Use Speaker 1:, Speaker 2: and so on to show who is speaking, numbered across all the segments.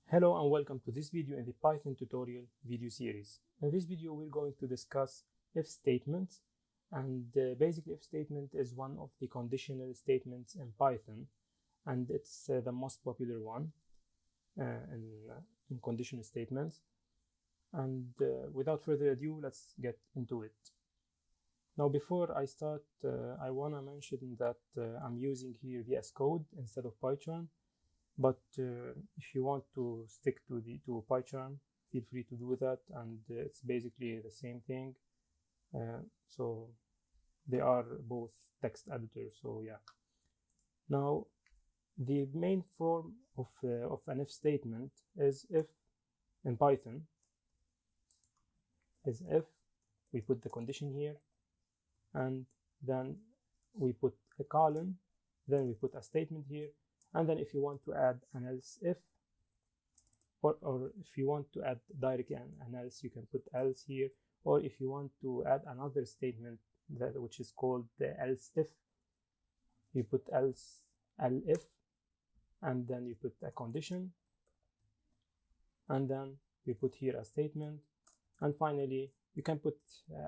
Speaker 1: Hello and welcome to this video in the Python tutorial video series. In this video we're going to discuss if statements, and basically if statement is one of the conditional statements in Python, and it's the most popular one in conditional statements. And without further ado, let's get into it. Now before I start, I want to mention that I'm using here VS Code instead of PyCharm. But if you want to stick to PyCharm, feel free to do that, and it's basically the same thing. So they are both text editors. So yeah. Now the main form of an if statement is if in Python is if we put the condition here, and then we put a colon, then we put a statement here. And then if you want to add an else if, or if you want to add directly an else, you can put else here. Or if you want to add another statement which is called the else if, you put else if, and then you put a condition, and then we put here a statement, and finally you can put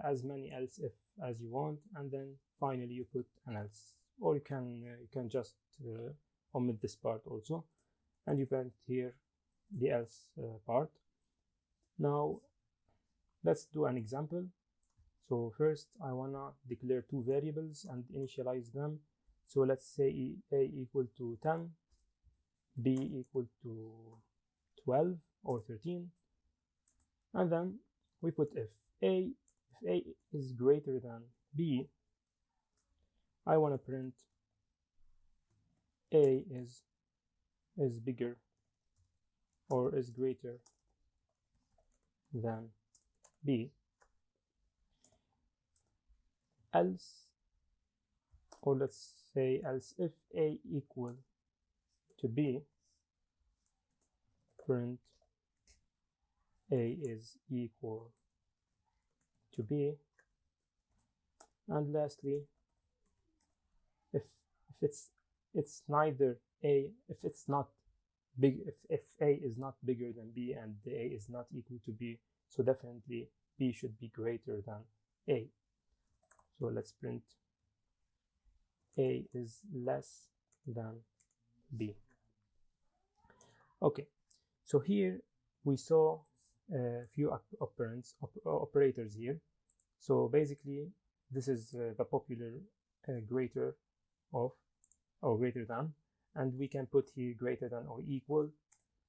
Speaker 1: as many else if as you want, and then finally you put an else, or you can just omit this part also, and you print here the else part. Now let's do an example. So first I wanna declare two variables and initialize them. So let's say a equal to 10, b equal to 12 or 13, and then we put if a is greater than b, I want to print a is bigger or is greater than b, else, or let's say else if a equal to b, print a is equal to b, and lastly if it's neither a, if it's not big, if a is not bigger than b and a is not equal to b, so definitely b should be greater than a. So let's print a is less than b. Okay, so here we saw a few operators here. So basically this is the popular greater of or greater than, and we can put here greater than or equal,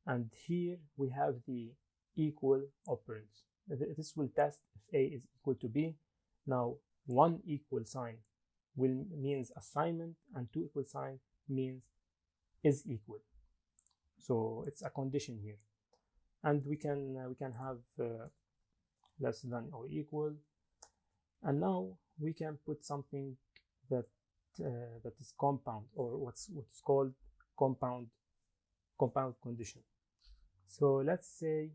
Speaker 1: and here we have the equal operands. This will test if a is equal to b. Now one equal sign means assignment, and two equal sign means is equal. So it's a condition here, and we can have less than or equal, and now we can put something that is compound, or what's called compound condition. So let's say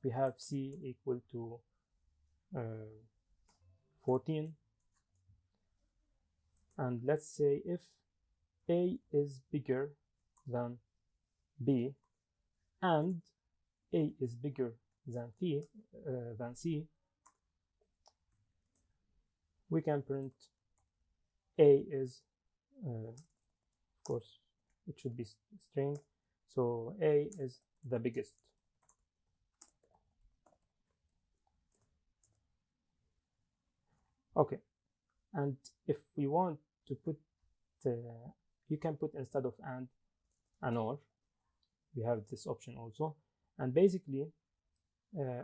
Speaker 1: we have c equal to 14, and let's say if a is bigger than b and a is bigger than c, we can print a is of course it should be string, so a is the biggest. Okay, and if we want to put you can put instead of and an or. We have this option also, and basically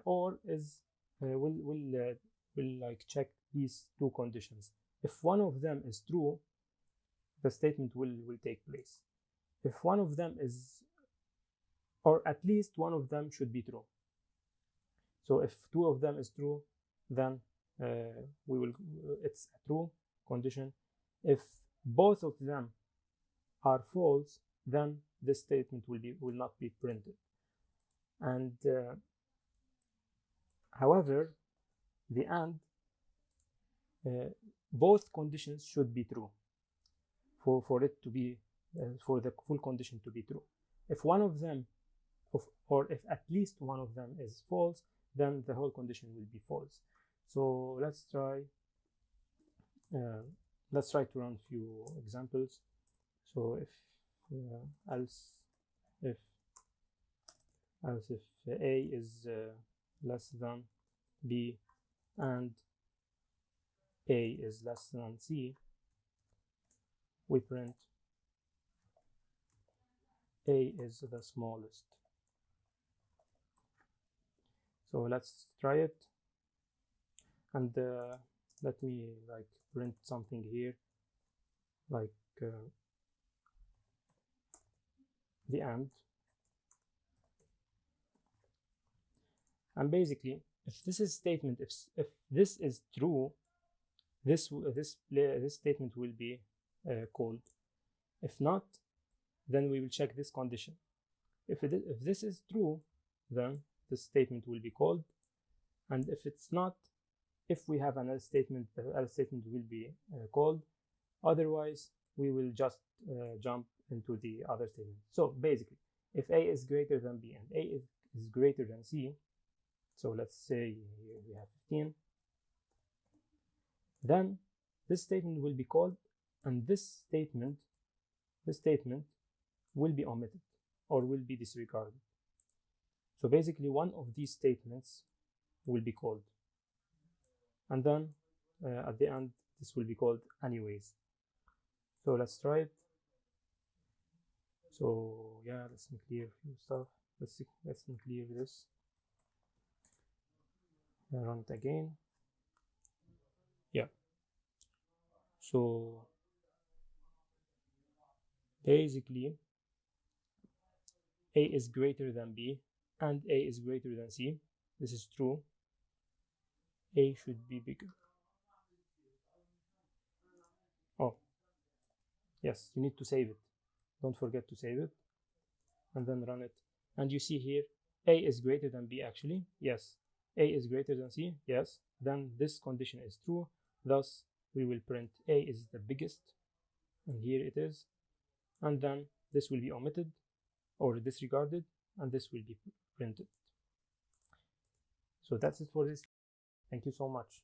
Speaker 1: or is will like check these two conditions. If one of them is true, the statement will take place. If one of them is, or at least one of them should be true. So if two of them is true, then it's a true condition. If both of them are false, then this statement will not be printed. And however, the and both conditions should be true for it to be for the full condition to be true. If one of them or if at least one of them is false, then the whole condition will be false. So let's try to run a few examples. So if else if A is less than B and A is less than C, we print A is the smallest. So let's try it, and let me like print something here, like the AND. And basically, if this is statement, if this is true, this statement will be called. If not, then we will check this condition. If this is true, then this statement will be called, and if it's not, if we have an else statement, the else statement will be called. Otherwise, we will just jump into the other statement. So basically, if A is greater than B and A is greater than C, so let's say here we have 15, then this statement will be called, and this statement will be omitted or will be disregarded. So basically, one of these statements will be called, and then at the end this will be called anyways. So let's try it. So yeah, let's clear a few stuff. Let's clear this. Run it again. Yeah. So basically, A is greater than B and A is greater than C. This is true. A should be bigger. Oh, yes, you need to save it. Don't forget to save it, and then run it. And you see here, A is greater than B actually. Yes. A is greater than C. Yes. Then this condition is true. Thus, we will print A is the biggest, and here it is. And then this will be omitted or disregarded, and this will be printed. So that's it for this. Thank you so much.